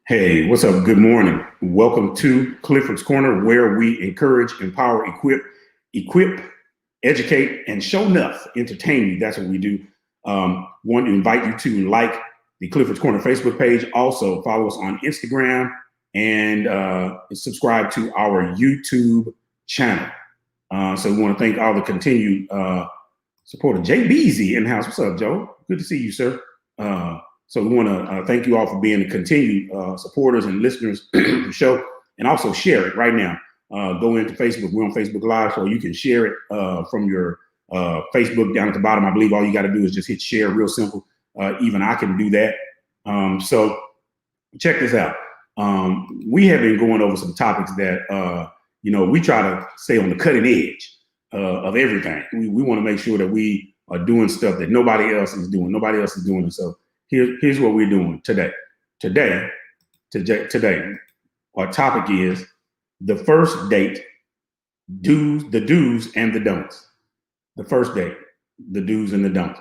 Hey, what's up? Good morning. Welcome to Clifford's Corner, where we encourage, empower, equip, educate, and show enough, entertain you. That's what we do. Want to invite you to like the Clifford's Corner Facebook page. Also, follow us on Instagram and subscribe to our YouTube channel. So we want to thank all the continued support of Jay Beasy in the house. What's up, Joe? Good to see you, sir. So we want to thank you all for being the continued supporters and listeners of the show, and also share it right now. Go into Facebook. We're on Facebook Live, so you can share it from your Facebook down at the bottom. I believe all you got to do is just hit share, real simple. Even I can do that. So check this out. We have been going over some topics that, we try to stay on the cutting edge of everything. We want to make sure that we are doing stuff that nobody else is doing. Nobody else is doing it. So here's what we're doing today. Today, our topic is the first date, the do's and the don'ts. The first date, the do's and the don'ts.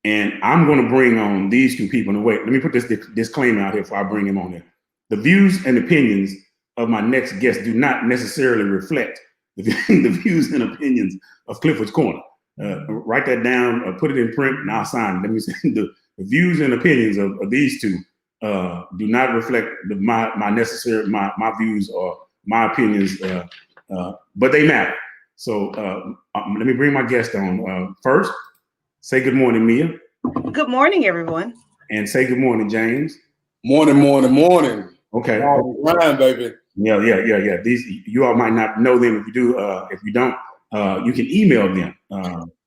And I'm going to bring on these two people. And wait, let me put this disclaimer out here before I bring him on here. The views and opinions of my next guest do not necessarily reflect the views and opinions of Clifford's Corner. Write that down, put it in print, and I'll sign it. Let me say the views and opinions of these two do not reflect my views or my opinions, but they matter. So let me bring my guest on. First, say good morning, Mia. Good morning, everyone. And say good morning, James. Morning. Okay. Ryan, baby. Yeah. These you all might not know them. If you do, if you don't, you can email them.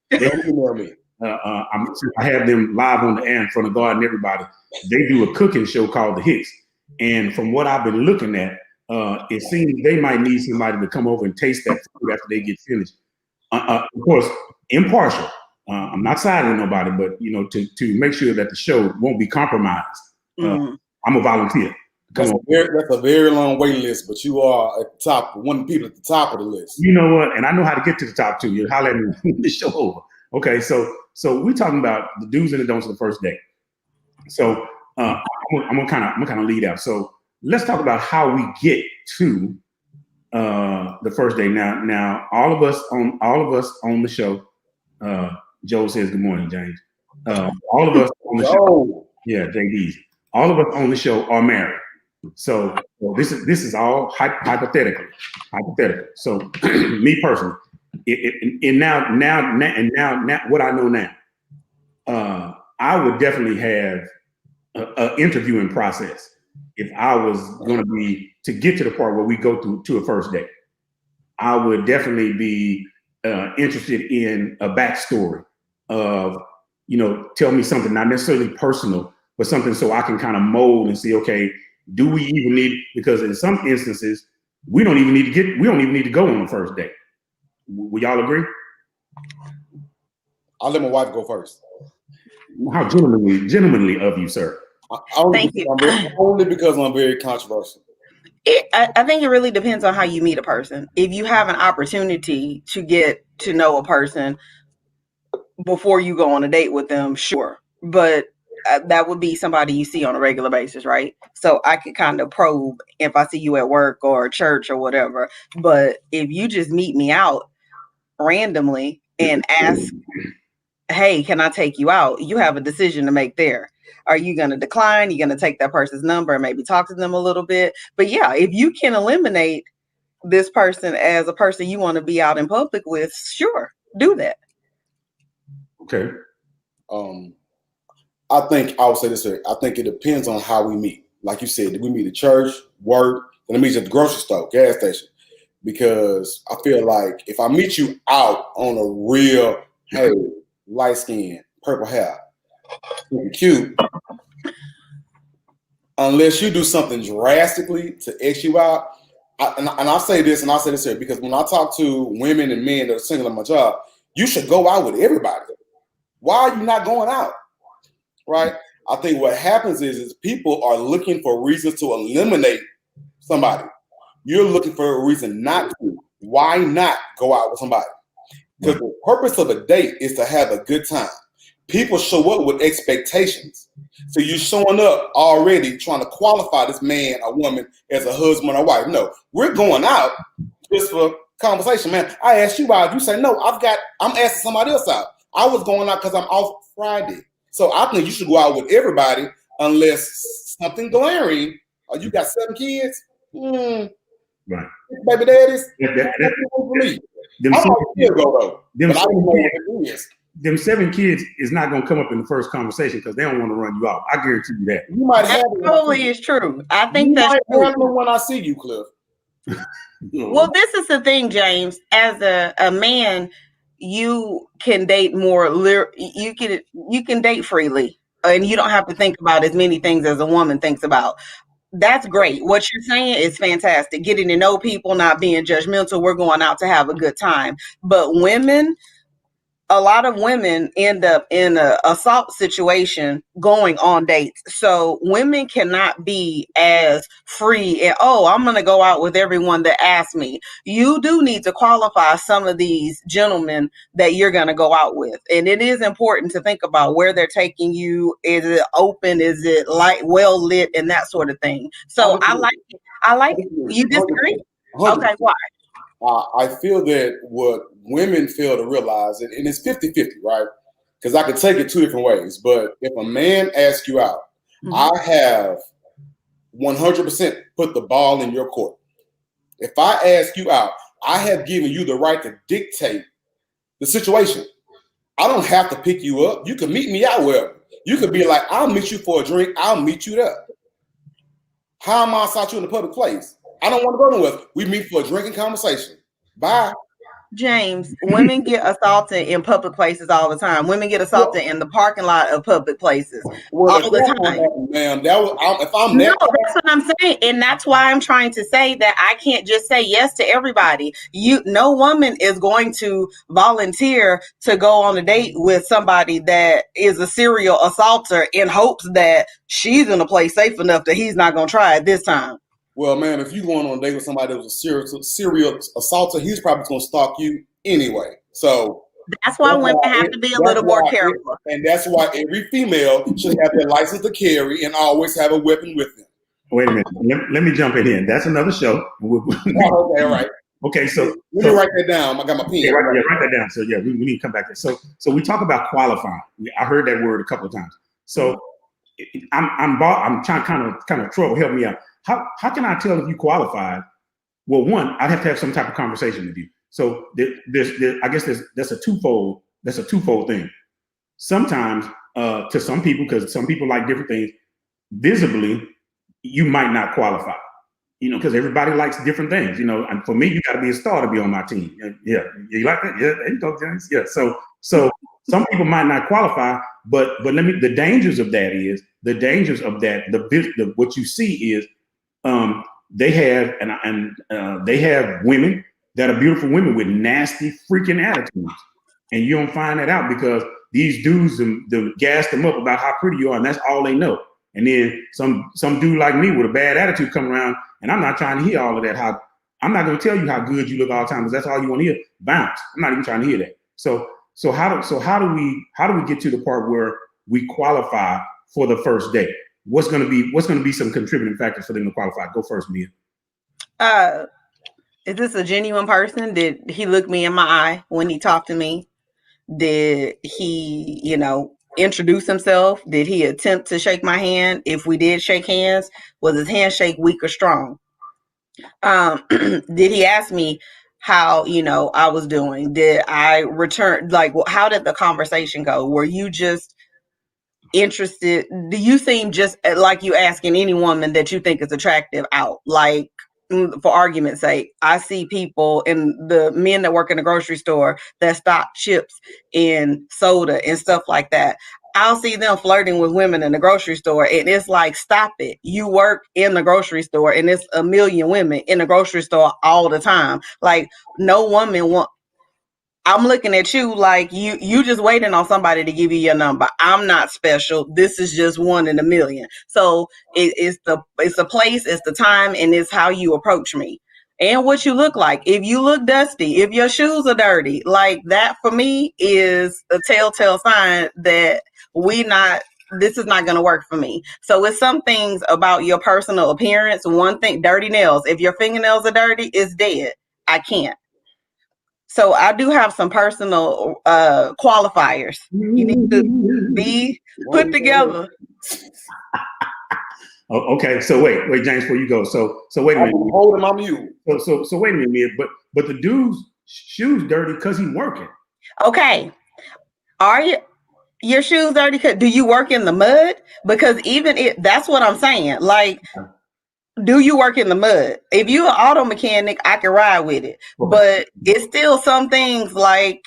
They email me. I have them live on the air in front of God and everybody. They do a cooking show called The Hits. And from what I've been looking at, it seems they might need somebody to come over and taste that food after they get finished. Of course, impartial. I'm not siding with nobody, but to make sure that the show won't be compromised. I'm a volunteer. That's a very long waiting list, but you are at the top, one of the people at the top of the list. You know what? And I know how to get to the top too. You holler at me when the show over. Okay, so we're talking about the do's and the don'ts of the first date. So I'm gonna kind of lead out. So let's talk about how we get to the first date. Now all of us on the show. Joe says good morning, James. All of us on the show. Yeah, JD's. All of us on the show are married. So this is all hypothetical. So me personally, now what I know now, I would definitely have an interviewing process if I was going to be to get to the part where we go through to a first date. I would definitely be interested in a backstory of tell me something not necessarily personal, but something so I can kind of mold and see, okay, do we even need, because in some instances we don't even need to go on the first date. Will y'all agree? I'll let my wife go first. How gentlemanly of you, sir. Thank you. Only because I'm very controversial. I think it really depends on how you meet a person. If you have an opportunity to get to know a person before you go on a date with them, sure. But that would be somebody you see on a regular basis, right? So I could kind of probe if I see you at work or church or whatever. But if you just meet me out randomly and ask, hey, can I take you out? You have a decision to make there. Are you going to decline? You're going to take that person's number and maybe talk to them a little bit. But yeah, if you can eliminate this person as a person you want to be out in public with, sure, do that. Okay. I think I would say this way. I think it depends on how we meet. Like you said, did we meet at church, work, then meet at the grocery store, gas station? Because I feel like if I meet you out on a real, hey, light skin, purple hair, cute, unless you do something drastically to X you out, and I say this here because when I talk to women and men that are single at my job, you should go out with everybody. Why are you not going out? Right? I think what happens is people are looking for reasons to eliminate somebody. You're looking for a reason not to. Why not go out with somebody? Because the purpose of a date is to have a good time. people show up with expectations. So you're showing up already trying to qualify this man or woman as a husband or wife. No, we're going out just for conversation, man. I asked you out. You say, no, I'm asking somebody else out. I was going out because I'm off Friday. So I think you should go out with everybody unless something glaring. Oh, you got 7 kids? Right. Baby daddies? Them 7 kids is not going to come up in the first conversation because they don't want to run you off. I guarantee you that. You might have probably is true. I think that's true. When I see you, Cliff. Well, this is the thing, James. As a man, you can date more. You can date freely, and you don't have to think about as many things as a woman thinks about. That's great. What you're saying is fantastic. Getting to know people, not being judgmental. We're going out to have a good time. But women, a lot of women end up in an assault situation going on dates. So women cannot be as free and, I'm going to go out with everyone that asks me. You do need to qualify some of these gentlemen that you're going to go out with. And it is important to think about where they're taking you. Is it open? Is it well lit and that sort of thing? So I like it. You disagree? Okay, why? I feel that what women fail to realize, and it's 50-50, right? Because I could take it 2 different ways. But if a man asks you out, I have 100% put the ball in your court. If I ask you out, I have given you the right to dictate the situation. I don't have to pick you up. You can meet me out wherever. You could be like, I'll meet you for a drink. I'll meet you there. How am I assault you in a public place? I don't want to go nowhere. We meet for a drinking conversation. Bye. James, women get assaulted in public places all the time. Women get assaulted in the parking lot of public places all the time. Ma'am, that's what I'm saying, and that's why I'm trying to say that I can't just say yes to everybody. No woman is going to volunteer to go on a date with somebody that is a serial assaulter in hopes that she's in a place safe enough that he's not going to try it this time. Well, man, if you're going on a date with somebody that was a serial assaulter, he's probably going to stalk you anyway. So that's why women have to be a little more careful. And that's why every female should have their license to carry and always have a weapon with them. Wait a minute. Let me jump in here. That's another show. Okay, all right. Okay, so let me write that down. I got my pen. Yeah, write that down. So yeah, we need to come back there. So we talk about qualifying. I heard that word a couple of times. So I'm trying kind of trouble. Help me out. How can I tell if you qualified? Well, one, I'd have to have some type of conversation with you. So I guess that's a twofold thing. Sometimes to some people, because some people like different things, visibly, you might not qualify. Because everybody likes different things. And for me, you got to be a star to be on my team. Yeah, you like that? Yeah, there you go, James. Yeah. So some people might not qualify, but the dangers of that, what you see is. They have they have women that are beautiful women with nasty freaking attitudes, and you don't find that out because these dudes gas them up about how pretty you are, and that's all they know. And then some dude like me with a bad attitude come around, and I'm not trying to hear all of that. I'm not going to tell you how good you look all the time because that's all you want to hear. Bounce. I'm not even trying to hear that. So how do we get to the part where we qualify for the first date? What's going to be some contributing factors for them to qualify? Go first, Mia. Is this a genuine person? Did he look me in my eye when he talked to me? Did he, introduce himself? Did he attempt to shake my hand? If we did shake hands, was his handshake weak or strong? Did he ask me how, I was doing? Did I return? How did the conversation go? Were you just interested? Do you seem just like you asking any woman that you think is attractive out? Like, for argument's sake, I see people in the men that work in the grocery store that stock chips and soda and stuff like that. I'll see them flirting with women in the grocery store, and it's like, stop it. You work in the grocery store, and it's a million women in the grocery store all the time. Like, no woman I'm looking at you like you just waiting on somebody to give you your number. I'm not special. This is just one in a million. So it's the place, it's the time, and it's how you approach me. and what you look like. If you look dusty, if your shoes are dirty, like that for me is a telltale sign that this is not going to work for me. So it's some things about your personal appearance. One thing, dirty nails. If your fingernails are dirty, it's dead. I can't. So I do have some personal qualifiers. You need to be put together. Okay, so wait, James, before you go. So wait a minute. Hold him on mute. So wait a minute, Mia, but the dude's shoes dirty because he's working. Okay, are your shoes dirty? Do you work in the mud? Because that's what I'm saying. Like, do you work in the mud? If you're an auto mechanic, I can ride with it. Okay. But it's still some things like,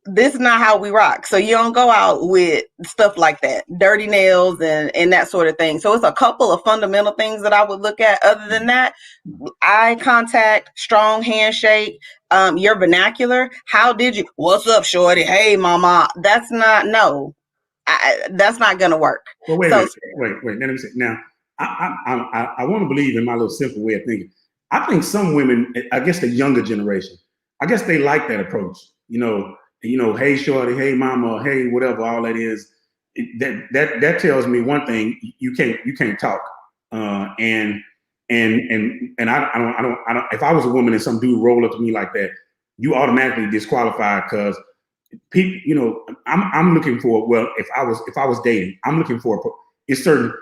this is not how we rock. So you don't go out with stuff like that, dirty nails and that sort of thing. So it's a couple of fundamental things that I would look at. Other than that, eye contact, strong handshake, your vernacular. How did you? What's up, shorty? Hey, mama. That's not gonna work. Well, wait. Let me say now. I want to believe in my little simple way of thinking. I think some women, I guess the younger generation, I guess they like that approach. Hey shorty, hey mama, hey whatever, all that is. That tells me one thing: you can't talk. And I don't. If I was a woman and some dude rolled up to me like that, you automatically disqualified because people. I'm looking for. Well, if I was dating, I'm looking for. It's certain.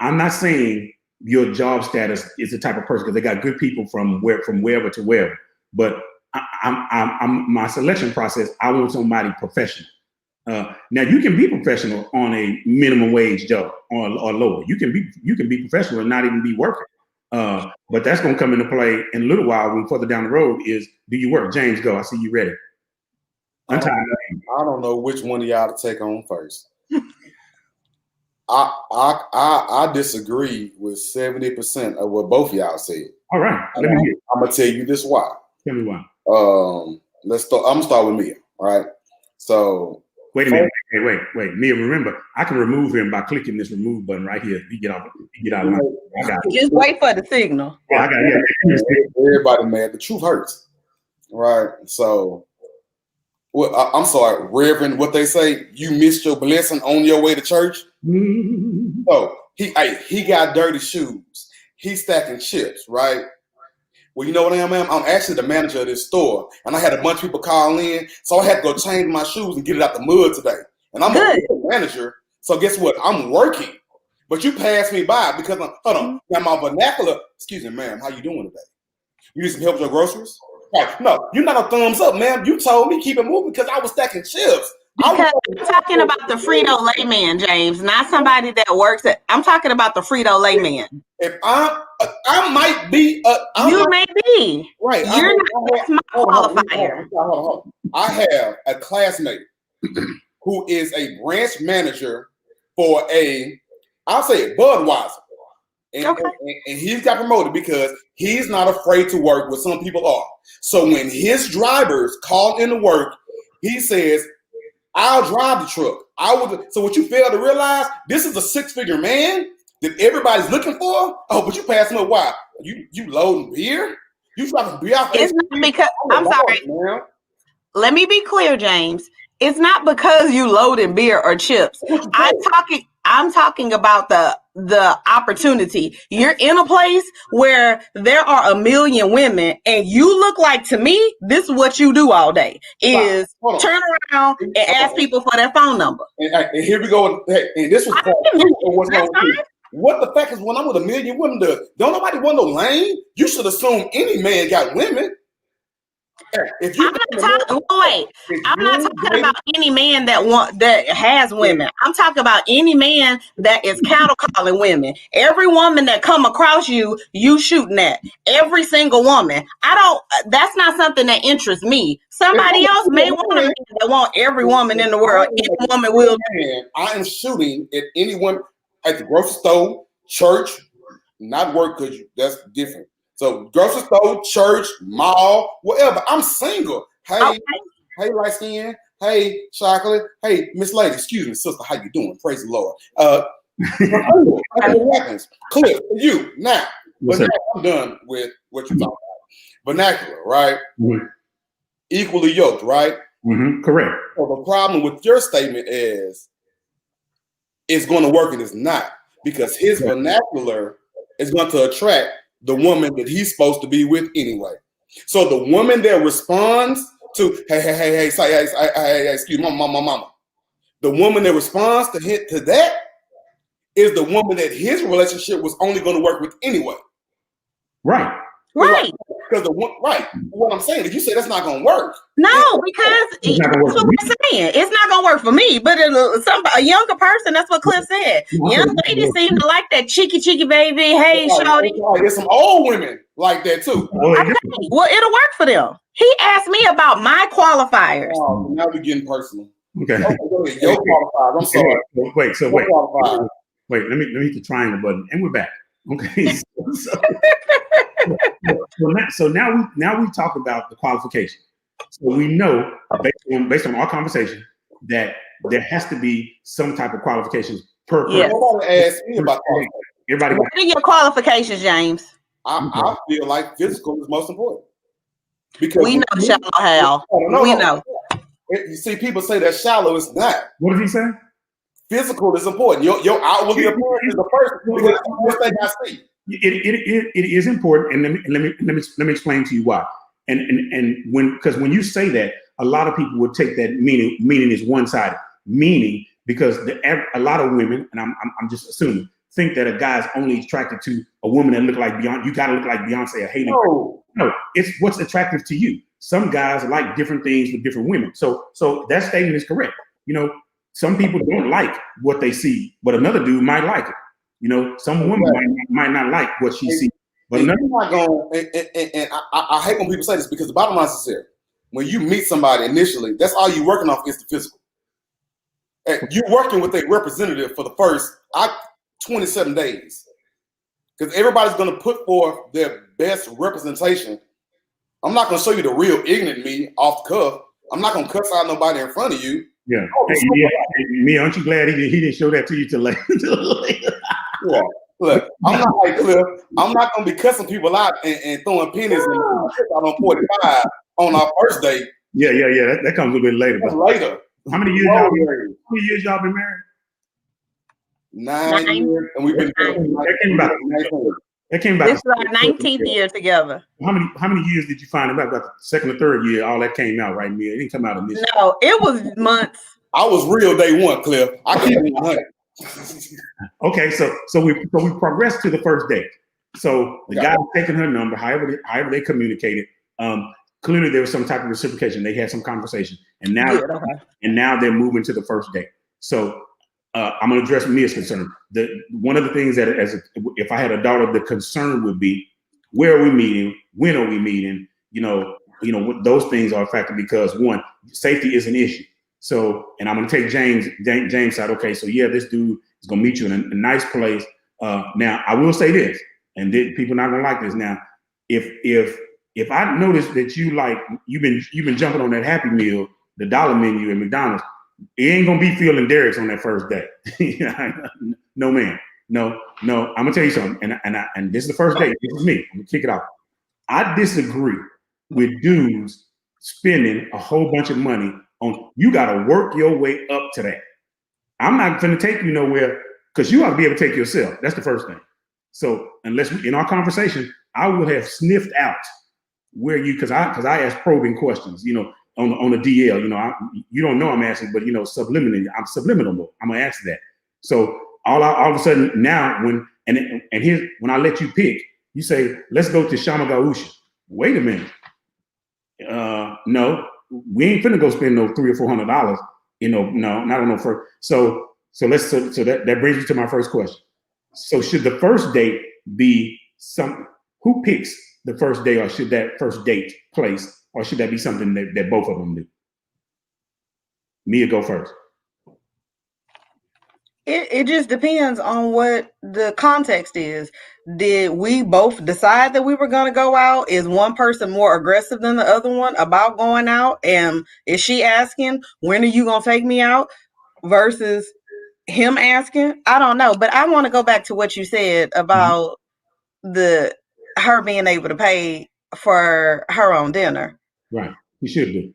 I'm not saying your job status is the type of person because they got good people from wherever to wherever, but I'm my selection process. I want somebody professional. Now you can be professional on a minimum wage job or lower. You can be professional and not even be working. But that's going to come into play in a little while when further down the road is, do you work? James, go. I see you ready. I don't know which one of y'all to take on first. I disagree with 70% of what both of y'all said. All right. Let me hear. I'm gonna tell you this why. Tell me why. Let's start. I'm gonna start with Mia. All right. So wait a minute. Hey, wait. Mia, remember, I can remove him by clicking this remove button right here. You get out of line. I got it. Just wait for the signal. Yeah, I got it. Everybody, man, the truth hurts. All right. So, I'm sorry, Reverend. What they say, you missed your blessing on your way to church. Mm-hmm. So he got dirty shoes. He's stacking chips, right? Well, you know what I am? I'm actually the manager of this store, and I had a bunch of people call in, so I had to go change my shoes and get it out the mud today. And I'm a manager, so guess what? I'm working, but you passed me by because hold on. Now my vernacular. Excuse me, ma'am. How you doing today? You need some help with your groceries? No, you're not a thumbs up, ma'am. You told me keep it moving because I was stacking chips. Because I'm talking about the Frito-Lay man, James, not somebody that works at. I'm talking about the Frito-Lay man. If I might be. You may be. Right. You're not. That's my qualifier. Hold on. I have a classmate who is a branch manager for I'll say Budweiser. And he's got promoted because he's not afraid to work where some people are. So when his drivers call into work, he says, I'll drive the truck. So what you fail to realize, this is a six-figure man that everybody's looking for. Oh, but you passing up. Why? You loading beer? You dropping beer out? It's not because I'm sorry. Man. Let me be clear, James. It's not because you loading beer or chips. I'm talking about the opportunity. You're in a place where there are a million women, and you look like, to me, this is what you do all day is turn around and ask people for their phone number. And here we go. And this was what the fact is when I'm with a million women, don't nobody want no lane? You should assume any man got women. If you I'm not talking about any man that has women. I'm talking about any man that is cattle calling women. Every woman that come across you shooting at. Every single woman. That's not something that interests me. Somebody else may want a man that want every woman in the world. Any woman will. I am shooting at any woman at the grocery store, church, not work because that's different. So grocery store, church, mall, whatever. I'm single. Hey, Hey, light skin. Hey, chocolate. Hey, Miss Lady. Excuse me, sister. How you doing? Praise the Lord. What happens? Cliff, you now. But now I'm done with what you talking vernacular, right? Mm-hmm. Equally yoked, right? Mm-hmm. Correct. So the problem with your statement is it's going to work and it's not, because his vernacular is going to attract the woman that he's supposed to be with anyway. So the woman that responds to hey, excuse me, mama. The woman that responds to that is the woman that his relationship was only going to work with anyway. Right. Right. Because right. What I'm saying is, you say that's not going to work. No, because that's what I'm saying. It's not going to work for me. But a younger person, that's what Cliff said. Young ladies seem to like that cheeky baby. Hey, shorty. There's some old women like that too. Okay. Well, it'll work for them. He asked me about my qualifiers. Oh, now we're getting personal. Okay. Your qualifiers. I'm sorry. Wait. Wait. Let me hit the triangle button, and we're back. Okay. So now we talk about the qualification. So we know based on our conversation that there has to be some type of qualifications per person. Nobody asked me about qualifications. Everybody. What are your qualifications, James? I feel like physical is most important. Because we know shallow Hal. We know. You see, people say that shallow is not. What did he say? Physical is important. Your outwardly appearance is the first thing I see. It is important, and let me explain to you why. And when you say that, a lot of people would take that meaning is one-sided. Meaning because a lot of women, and I'm just assuming, think that a guy's only attracted to a woman that look like Beyonce. You gotta look like Beyonce or Haley. No, it's what's attractive to you. Some guys like different things with different women. So that statement is correct. Some people don't like what they see, but another dude might like it. Some woman might not like what she sees. But you're not going, and I hate when people say this, because the bottom line is here. When you meet somebody initially, that's all you're working off is the physical. And you're working with a representative for the first 27 days. Because everybody's going to put forth their best representation. I'm not going to show you the real ignorant me off the cuff. I'm not going to cuss out nobody in front of you. Yeah. Me, aren't you glad he didn't show that to you till later? Yeah. Look, I'm not like Cliff. I'm not going to be cussing people out and throwing pennies out on 45 on our first date. Yeah. That comes a little bit later. Later. How many years y'all been married? How many years y'all been married? 9 years, and we've been married. That came about. This is our 19th year together. How many years did you find out? About the second or third year, all that came out, right, Mia? It didn't come out initially. No, it was months. I was real day one, Cliff. I can't be 100. Okay, so we progressed to the first date. So the guy was taking her number, however they communicated. Clearly there was some type of reciprocation. They had some conversation, and now they're moving to the first date. So I'm going to address Mia's concern. One of the things that, if I had a daughter, the concern would be, where are we meeting? When are we meeting? Those things are a factor, because one, safety is an issue. So, and I'm going to take James side. Okay, so yeah, this dude is going to meet you in a nice place. Now, I will say this, and people are not going to like this. Now, if I notice that you've been jumping on that Happy Meal, the dollar menu at McDonald's, it ain't gonna be feeling Derek's on that first day. No, man. No. I'm gonna tell you something, and this is the first date. This is me. I'm gonna kick it off. I disagree with dudes spending a whole bunch of money on. You gotta work your way up to that. I'm not gonna take you nowhere, because you ought to be able to take yourself. That's the first thing. So unless in our conversation, I would have sniffed out where you, because I asked probing questions, on the DL, you don't know I'm asking, but subliminally, I'm subliminal. I'm gonna ask that. So all of a sudden now, when I let you pick, you say, let's go to Shamagausha. Wait a minute. No, we ain't finna go spend no $300 or $400. No, not on no first. So that brings me to my first question. So should the first date be who picks the first day, or should that first date place? Or should that be something that both of them do? Mia, go first. It just depends on what the context is. Did we both decide that we were going to go out? Is one person more aggressive than the other one about going out? And is she asking, when are you going to take me out? Versus him asking? I don't know. But I want to go back to what you said about her being able to pay for her own dinner. Right. You should do.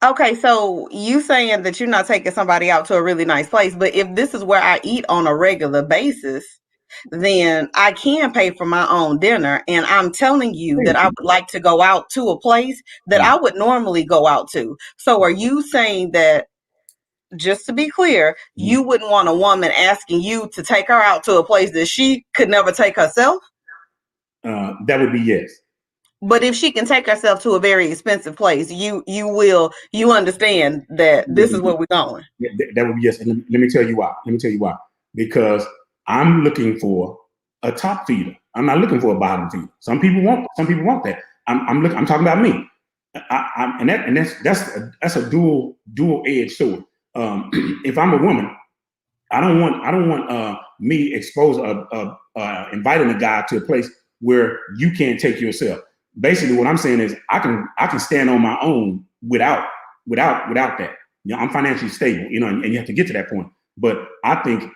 Okay, so you saying that you're not taking somebody out to a really nice place, but if this is where I eat on a regular basis, then I can pay for my own dinner. And I'm telling you that I would like to go out to a place that I would normally go out to. So are you saying that, just to be clear, you wouldn't want a woman asking you to take her out to a place that she could never take herself? That would be yes. But if she can take herself to a very expensive place, you understand that this is where we're going. Yeah, that would be yes. And let me tell you why. Because I'm looking for a top feeder. I'm not looking for a bottom feeder. Some people want that. I'm talking about me. That's a dual edged sword. If I'm a woman, I don't want me exposed inviting a guy to a place where you can't take yourself. Basically, what I'm saying is I can stand on my own without that. You know, I'm financially stable, you know, and you have to get to that point. But I think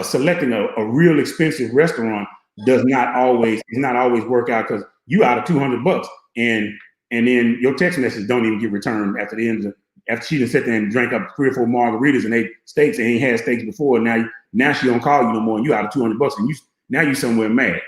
selecting a real expensive restaurant does not always work out, because you out of $200 and then your text message don't even get returned after the end of after she just sat there and drank up 3 or 4 margaritas and ate steaks and ain't had steaks before. Now she don't call you no more, and you out of $200 and you somewhere mad.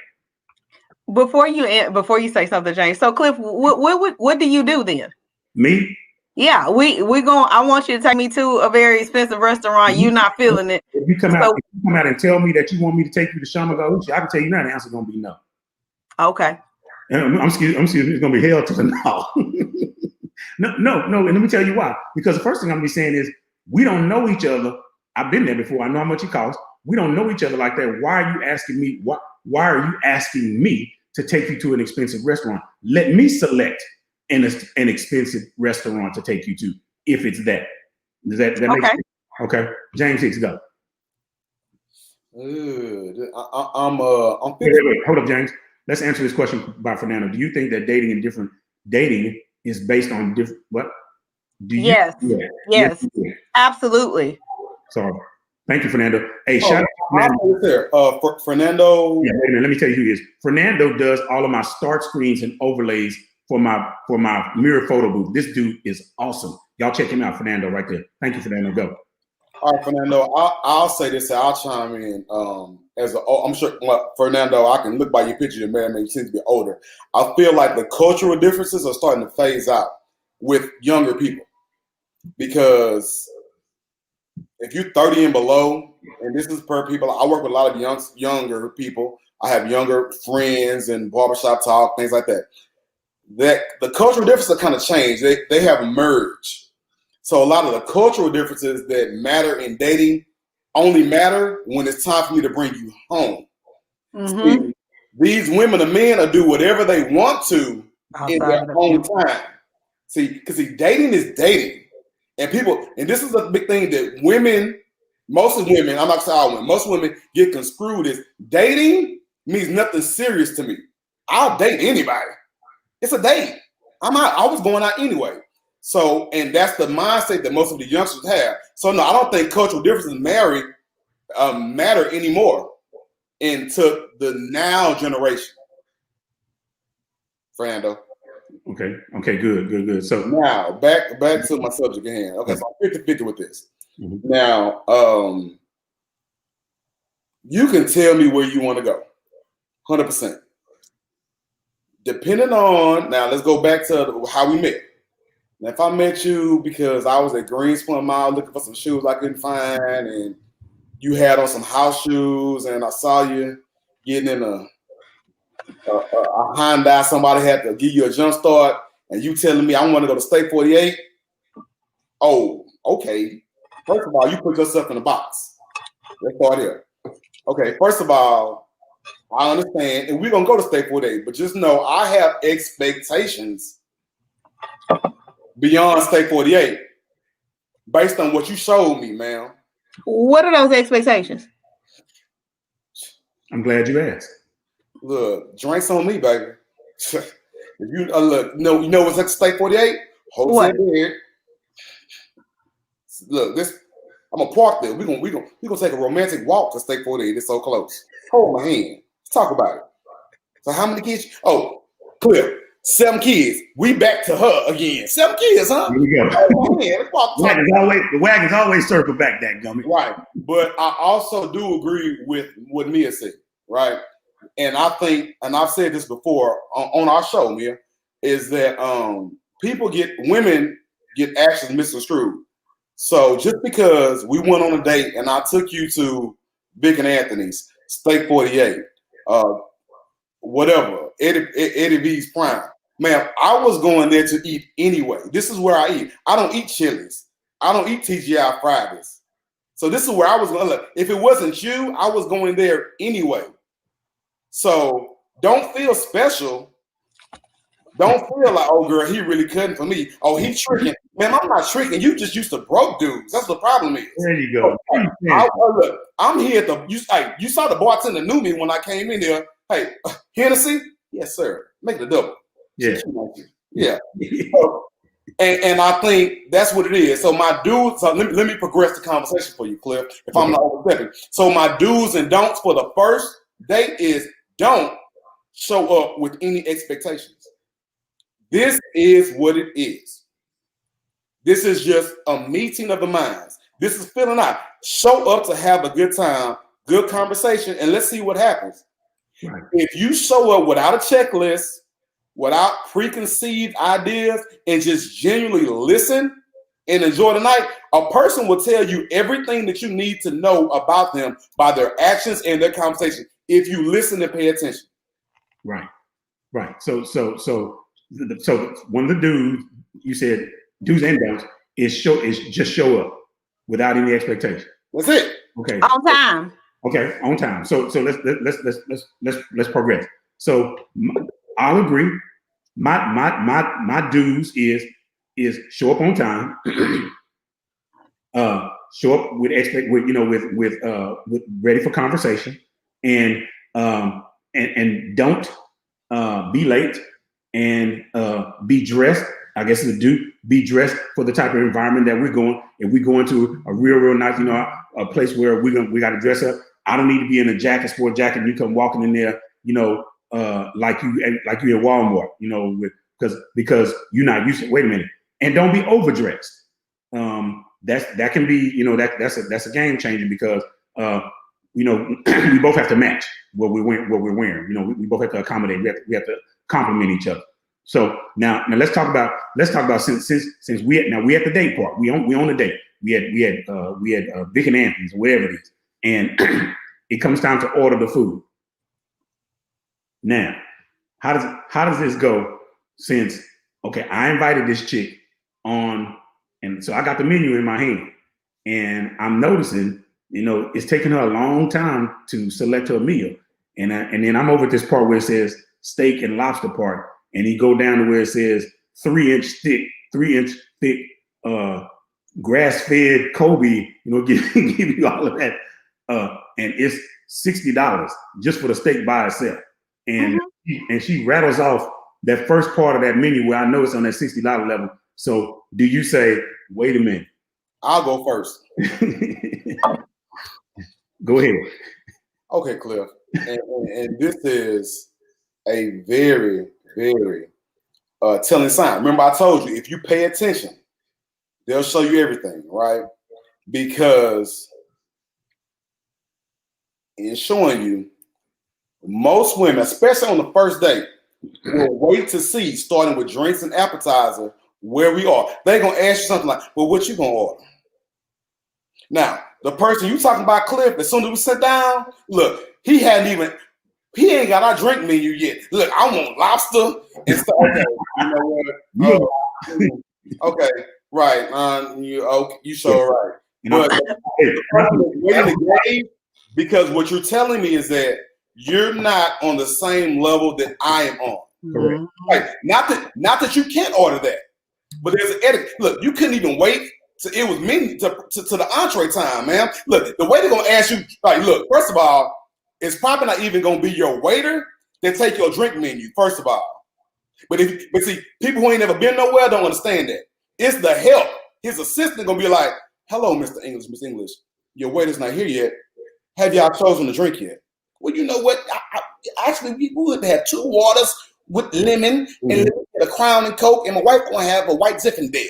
Before you say something, James. So Cliff, what do you do then? Me? Yeah, I want you to take me to a very expensive restaurant. You're not feeling it. If you come out and tell me that you want me to take you to Shamagauchi, I can tell you now the answer's gonna be no. Okay. I'm excuse it's gonna be hell to the no. No, and let me tell you why. Because the first thing I'm gonna be saying is we don't know each other. I've been there before. I know how much it costs. We don't know each other like that. Why are you asking me? Why are you asking me to take you to an expensive restaurant? Let me select an expensive restaurant to take you to, if it's that. Does that make sense? Okay. James Hicks, go. I'm Wait. Hold up, James. Let's answer this question by Fernando. Do you think that dating is based on different what? Yes. Yes. Absolutely. Sorry. Thank you, Fernando. Hey, shout out to Fernando. Yeah, wait a minute. Let me tell you who he is. Fernando does all of my start screens and overlays for my mirror photo booth. This dude is awesome. Y'all check him out, Fernando, right there. Thank you, Fernando. Go. All right, Fernando. I'll say this. I'll chime in. I'm sure, Fernando, I can look by your picture. Your man seems to be older. I feel like the cultural differences are starting to phase out with younger people, because if you're 30 and below, and this is per people, I work with a lot of younger people. I have younger friends and barbershop talk, things like that. That the cultural differences are kind of changed. They have merged. So a lot of the cultural differences that matter in dating only matter when it's time for me to bring you home. Mm-hmm. See, these women and men will do whatever they want to in their own time. Because dating is dating. And this is a big thing that most women, I'm not saying all women, most women get construed as dating means nothing serious to me. I'll date anybody. It's a date. I'm out. I was going out anyway. So, and that's the mindset that most of the youngsters have. So no, I don't think cultural differences matter anymore into the now generation. Fernando. Okay, good. So now back to my subject at hand. Okay, so I'm 50-50 with this. Mm-hmm. Now, you can tell me where you want to go, 100%. Depending on, now let's go back to how we met. Now, if I met you because I was at Greenspoint Mall looking for some shoes I couldn't find, and you had on some house shoes, and I saw you getting in a Hyundai, somebody had to give you a jump start, and you telling me I want to go to State 48. Oh, okay. First of all, you put yourself in a box. Let's start here. Okay, first of all, I understand, and we're going to go to State 48, but just know I have expectations beyond State 48 based on what you showed me, ma'am. What are those expectations? I'm glad you asked. Look, drinks on me, baby. If you look, you know what's at State 48? Hotel bed. Look, I'm gonna park there. We're gonna take a romantic walk to State 48. It's so close. Hold my hand. Let's talk about it. So how many kids? Oh, clear. 7 kids. We back to her again. 7 kids, huh? Here we go. Oh, man, The wagons always circle back that gummy. Right. But I also do agree with what Mia said, right? And I think, and I've said this before on our show, Mia, is that women get actions misconstrued. So just because we went on a date and I took you to Vic and Anthony's, Steak 48, whatever, Eddie V's Prime, man, I was going there to eat anyway. This is where I eat. I don't eat Chili's. I don't eat TGI Fridays. So this is where I was going to look. If it wasn't you, I was going there anyway. So don't feel special. Don't feel like, oh, girl, he really couldn't for me. Oh, he's tricking. Man, I'm not tricking. You just used to broke dudes. That's the problem is. There you go. Look, I'm here you saw the bartender knew me when I came in there. Hey, Hennessy? Yes, sir. Make it a double. Yeah. Yeah. And I think that's what it is. So my dudes, so let me progress the conversation for you, Cliff, if I'm not overstepping. So my do's and don'ts for the first date is don't show up with any expectations. This is what it is. This is just a meeting of the minds. This is filling out. Show up to have a good time, good conversation, and let's see what happens. Right. If you show up without a checklist, without preconceived ideas, and just genuinely listen and enjoy the night, a person will tell you everything that you need to know about them by their actions and their conversation if you listen and pay attention. Right. So one of the do's, you said do's and don'ts, is just show up without any expectation. That's it. Okay. On time. Okay, on time. So let's progress. So I'll agree. My dues is show up on time. Show up with ready for conversation, and don't be late, and be dressed. I guess it's a do. Be dressed for the type of environment that we're going. If we go into a real nice, a place where we got to dress up. I don't need to be in a jacket, sport jacket. And you come walking in there, like you at Walmart, because you're not used to. Wait a minute, and don't be overdressed. That can be, that's a game changer because we both have to match what we're wearing. We both have to accommodate. We have to complement each other. So now let's talk about since we at the date part. We on the date. We had Vic and Anthony's or whatever it is, and it comes time to order the food. Now, how does this go? Since I invited this chick on, and so I got the menu in my hand, and I'm noticing, it's taking her a long time to select her meal, and then I'm over at this part where it says steak and lobster part, and he go down to where it says 3-inch thick grass-fed Kobe, give you all of that, and it's $60 just for the steak by itself, and she rattles off that first part of that menu where I know it's on that $60 level. So do you say, wait a minute? I'll go first. Go ahead. Okay, Cliff. And this is a very, very telling sign. Remember, I told you, if you pay attention, they'll show you everything, right? Because it's showing you most women, especially on the first date, will wait to see, starting with drinks and appetizer, where we are. They're going to ask you something like, well, what you going to order? Now, the person you talking about, Cliff, as soon as we sit down, look, he ain't got our drink menu yet. Look, I want lobster and stuff. Okay, you know what? Okay, right. You sure right. But the problem is waiting to gauge, because what you're telling me is that you're not on the same level that I am on. Correct. Like, not that you can't order that, but there's an etiquette. Look, you couldn't even wait till it was menu to the entree time, man. Look, the waiter gonna ask you, like, look, first of all, it's probably not even gonna be your waiter that take your drink menu, first of all. But see, people who ain't never been nowhere don't understand that. It's the help. His assistant gonna be like, hello, Mr. English, Miss English. Your waiter's not here yet. Have y'all chosen the drink yet? Well, you know what? Actually, we would have 2 waters, with lemon Mm-hmm. and a Crown and Coke, and my wife gonna have a white Zinfandel.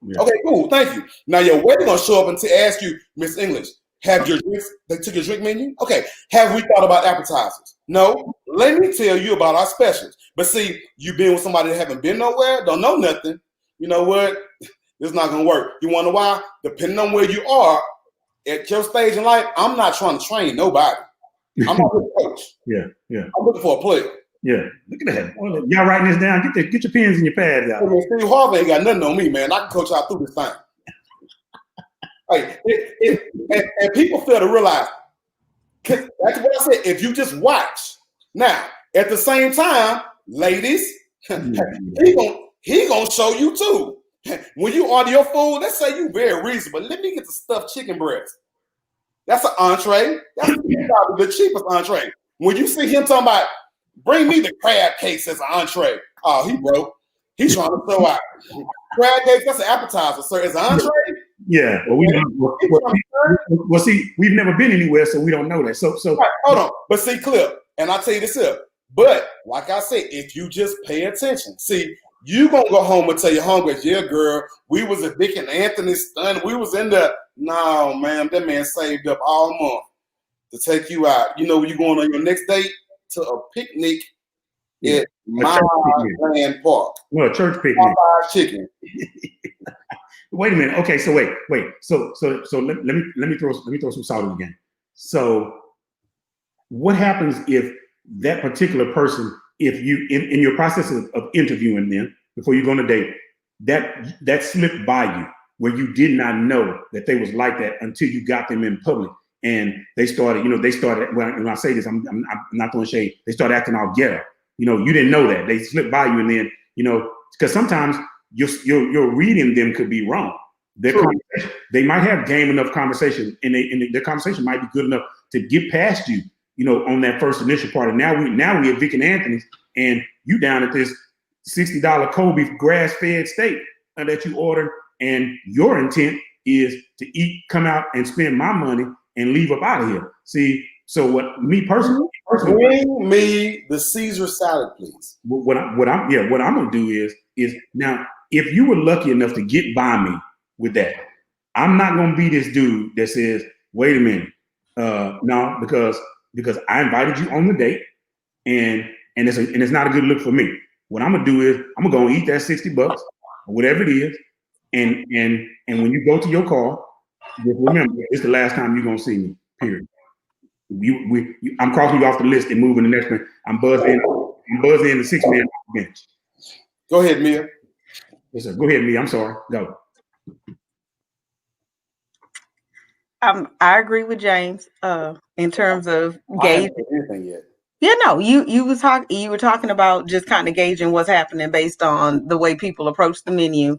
Yeah. Okay, cool, thank you. Now your waiter gonna show up and ask you, Miss English, have your drinks? They took your drink menu. Okay, have we thought about appetizers? No. Let me tell you about our specials. But see, you been with somebody that haven't been nowhere, don't know nothing. You know what? It's not gonna work. You wanna know why? Depending on where you are at your stage in life, I'm not trying to train nobody. I'm not a coach. Yeah. I'm looking for a player. Yeah, look at that. Well, y'all writing this down. Get your pens and your pads out. Steve Harvey ain't got nothing on me, man. I can coach y'all through this thing. And people fail to realize, that's what I said. If you just watch, now at the same time, ladies, he gonna show you too. When you order your food, let's say you very reasonable. Let me get the stuffed chicken breast. That's an entree. That's probably the cheapest entree. When you see him talking about, bring me the crab cakes as an entree. Oh, he broke. He's trying to throw out. Crab cakes, that's an appetizer, sir. As an entree? Yeah. Well, see, we've never been anywhere, so we don't know that. So right, hold on. But see, Cliff, and I'll tell you this here. But like I said, if you just pay attention, see, you gonna go home and tell your homegirls, yeah, girl, we was at Dick and Anthony's son. We was in the, no, man, that man saved up all month to take you out. You know, when you going on your next date to a picnic at my land park. Well, a church picnic. Chicken. Wait a minute. Okay, so wait. So let me throw some salt in the game. So what happens if that particular person, if you in your process of interviewing them before you go on a date, that slipped by you where you did not know that they was like that until you got them in public and they started, when I say this, I'm not throwing shade, they started acting all ghetto. You didn't know that. They slipped by you, and then, because sometimes your reading them could be wrong. They might have game enough conversation, and their conversation might be good enough to get past you, on that first initial part. And now we at Vic and Anthony's, and you down at this $60 Kobe grass-fed steak that you ordered, and your intent is to eat, come out and spend my money and leave up out of here. See, so what me personally, bring me the Caesar salad, please. What I'm gonna do is now, if you were lucky enough to get by me with that, I'm not gonna be this dude that says, wait a minute, no, because I invited you on the date, and it's not a good look for me. What I'm gonna do is I'm gonna go eat that $60 or whatever it is, and when you go to your car, just remember it's the last time you're gonna see me. Period. I'm crossing you off the list and moving the next one. I'm buzzing the 6-man bench. Go ahead, Mia. Yes, sir. Go ahead, Mia. I'm sorry. Go. I agree with James in terms of gauging. Anything yet? Yeah, no, you were talking about just kind of gauging what's happening based on the way people approach the menu.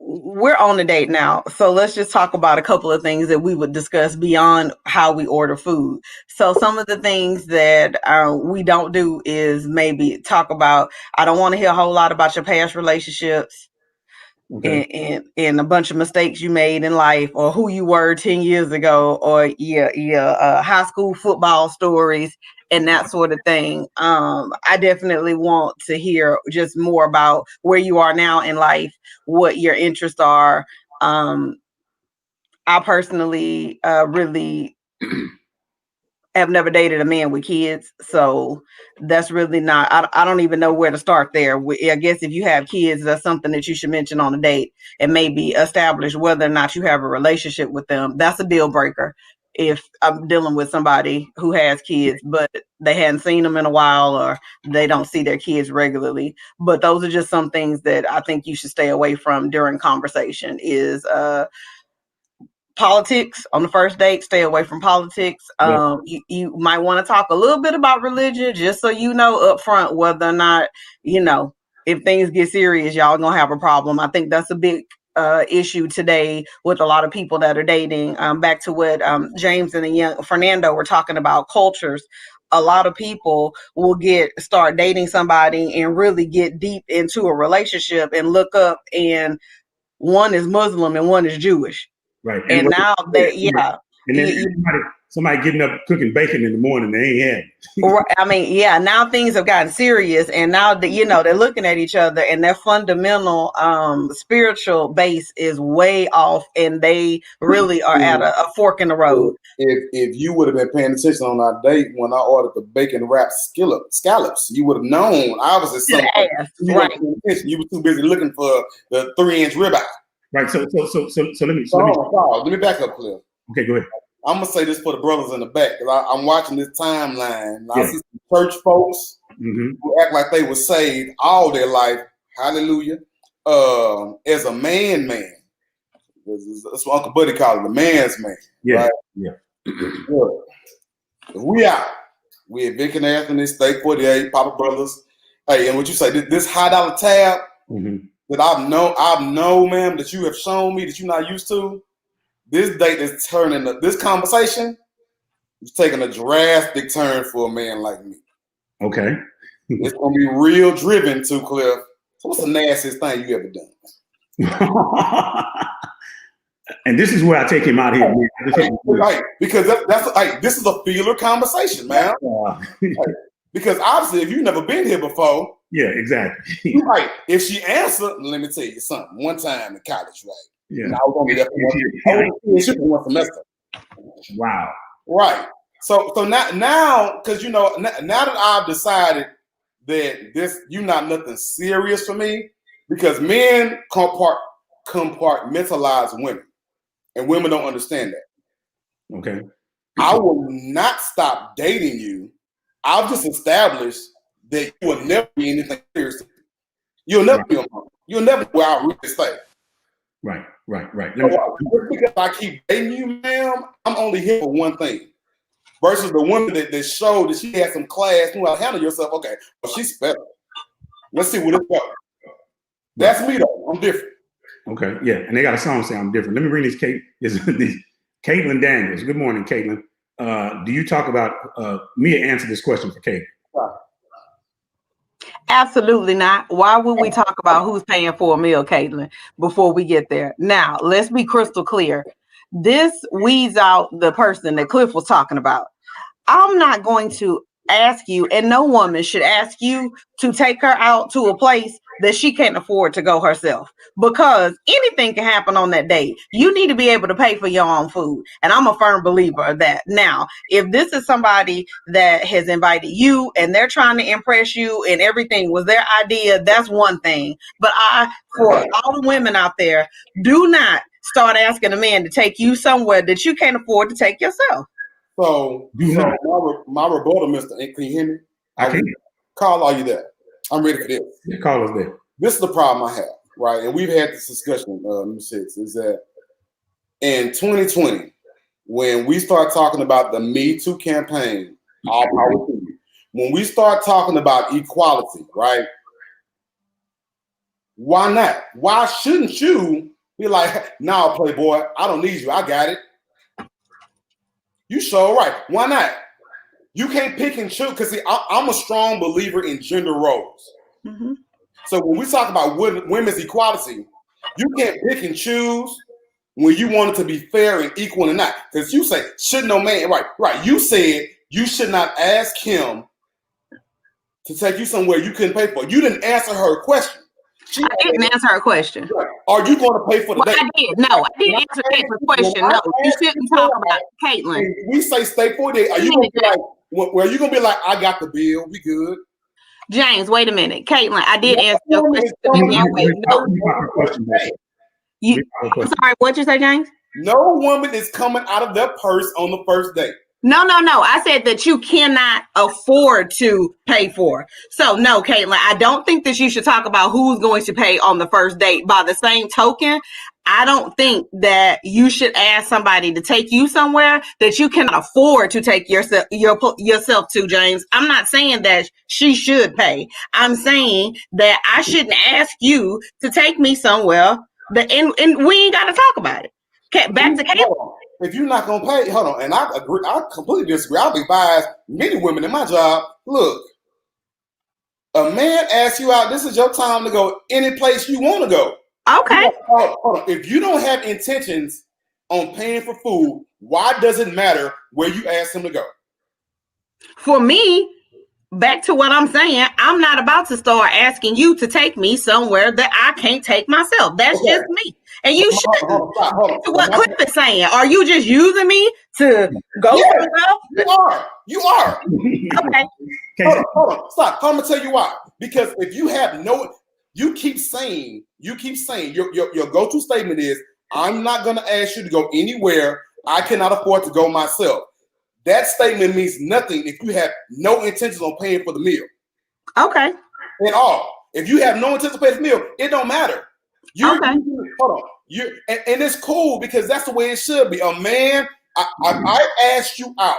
We're on a date now, so let's just talk about a couple of things that we would discuss beyond how we order food. So some of the things that we don't do is maybe talk about, I don't want to hear a whole lot about your past relationships. Okay. And a bunch of mistakes you made in life, or who you were 10 years ago, or high school football stories and that sort of thing. I definitely want to hear just more about where you are now in life, what your interests are. I personally really have never dated a man with kids, so that's really not, I don't even know where to start there. I guess if you have kids, that's something that you should mention on a date and maybe establish whether or not you have a relationship with them. That's a deal breaker if I'm dealing with somebody who has kids, but they hadn't seen them in a while, or they don't see their kids regularly. But those are just some things that I think you should stay away from during conversation is politics on the first date. Stay away from politics. You might want to talk a little bit about religion, just so you know up front whether or not, if things get serious, y'all gonna have a problem. I think that's a big issue today with a lot of people that are dating. Back to what James and the young Fernando were talking about, cultures. A lot of people will start dating somebody and really get deep into a relationship and look up, and one is Muslim and one is Jewish. Right. And now they, and then somebody getting up cooking bacon in the morning, they ain't had it. I mean, yeah, now things have gotten serious, and now they're looking at each other, and their fundamental spiritual base is way off, and they really are at a fork in the road. If you would have been paying attention on our date when I ordered the bacon wrapped scallops, you would have known obviously something. Right. You were too busy looking for the 3-inch ribeye. Right. So let me back up, Cliff. Okay, go ahead. I'm gonna say this for the brothers in the back, because I'm watching this timeline. And I see some church folks who act like they were saved all their life. Hallelujah. As a man. That's what Uncle Buddy called it, the man's man. Yeah. Right? Yeah. We out. We at Vic and Anthony, Steak 48, Papa Brothers. Hey, and what you say, this $high tab that I've known, ma'am, that you have shown me that you're not used to. This date is turning, this conversation is taking a drastic turn for a man like me. Okay. It's going to be real driven too, Cliff. So what's the nastiest thing you ever done? And this is where I take him out here. Right. Because this is a feeler conversation, man. Because obviously, if you've never been here before. Yeah, exactly. Right. If she answered, let me tell you something. One time in college, right? Yeah. And I was only there for one semester. Wow. Right. So now, because now that I've decided that you're not nothing serious for me, because men compartmentalize women, and women don't understand that. Okay. I will not stop dating you. I've just established that you will never be anything serious. You'll never be on. You'll never go out really stay. Right. Just because I keep dating you, ma'am, I'm only here for one thing. Versus the woman that showed that she had some class, knew how to handle yourself. Okay, well, she's special. Let's see what it's about. That's me though. I'm different. Okay, yeah, and they got a song saying I'm different. Let me bring this Caitlin Daniels. Good morning, Caitlin. Do you talk about Mia answer this question for Caitlin? Absolutely not. Why would we talk about who's paying for a meal, Caitlin, before we get there? Now, let's be crystal clear. This weeds out the person that Cliff was talking about. I'm not going to ask you, and no woman should ask you to take her out to a place that she can't afford to go herself, because anything can happen on that date. You need to be able to pay for your own food. And I'm a firm believer of that. Now, if this is somebody that has invited you and they're trying to impress you and everything was their idea, that's one thing. But for all the women out there, do not start asking a man to take you somewhere that you can't afford to take yourself. So my rebuttal, Mr. Can you hear me? I can. Carl, are you there? I'm ready for this. Yeah, Carl is there. This is the problem I have, right? And we've had this discussion, Six, is that in 2020, when we start talking about the Me Too campaign, all power to you, when we start talking about equality, right? Why not? Why shouldn't you be like, nah, Playboy, I don't need you. I got it. You sure right. Why not? You can't pick and choose, because see, I'm a strong believer in gender roles. Mm-hmm. So when we talk about women's equality, you can't pick and choose when you want it to be fair and equal or not. Because you say, should no man, right. You said you should not ask him to take you somewhere you couldn't pay for. You didn't answer her question. I didn't answer her question. Are you going to pay for the date? I did. No, I didn't answer Caitlin's question. No, you shouldn't talk about Caitlin. We say stay for it. Are you going to be like, well, you're going to be like, I got the bill. We good. James, wait a minute. Caitlin, I did answer your question to begin with. I'm sorry, what'd you say, James? No woman is coming out of their purse on the first date. No. I said that you cannot afford to pay for. So no, Caitlin, I don't think that you should talk about who's going to pay on the first date. By the same token, I don't think that you should ask somebody to take you somewhere that you cannot afford to take yourself to, James. I'm not saying that she should pay. I'm saying that I shouldn't ask you to take me somewhere and we ain't got to talk about it. Okay, back to Caitlin. If you're not gonna pay, hold on, and I agree. I completely disagree. I'll advise many women in my job. Look, a man asks you out. This is your time to go any place you want to go. Okay. Hold on. If you don't have intentions on paying for food, Why does it matter where you ask him to go? For me, back to what I'm saying, I'm not about to start asking you to take me somewhere that I can't take myself. That's just me. And you shouldn't. Hold on. To what Cliff is saying, are you just using me to go somewhere? You are. Okay. Hold on. Stop. I'm gonna tell you why. Because if you have you keep saying your go-to statement is, I'm not gonna ask you to go anywhere I cannot afford to go myself. That statement means nothing if you have no intentions on paying for the meal. Okay. At all. If you have no intention to pay the meal, it don't matter. Hold on. And it's cool because that's the way it should be. A man, I asked you out.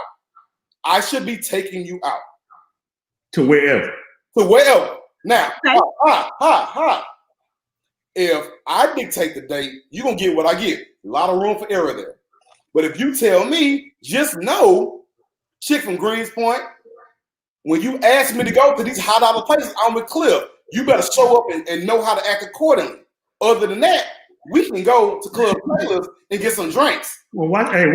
I should be taking you out. To wherever. Now, if I dictate the date, you're going to get what I get. A lot of room for error there. But if you tell me, just know, chick from Greens Point, when you ask me to go to these hot dollar places, I'm with Cliff. You better show up and know how to act accordingly. Other than that, we can go to Club Taylor's and get some drinks. Well, why should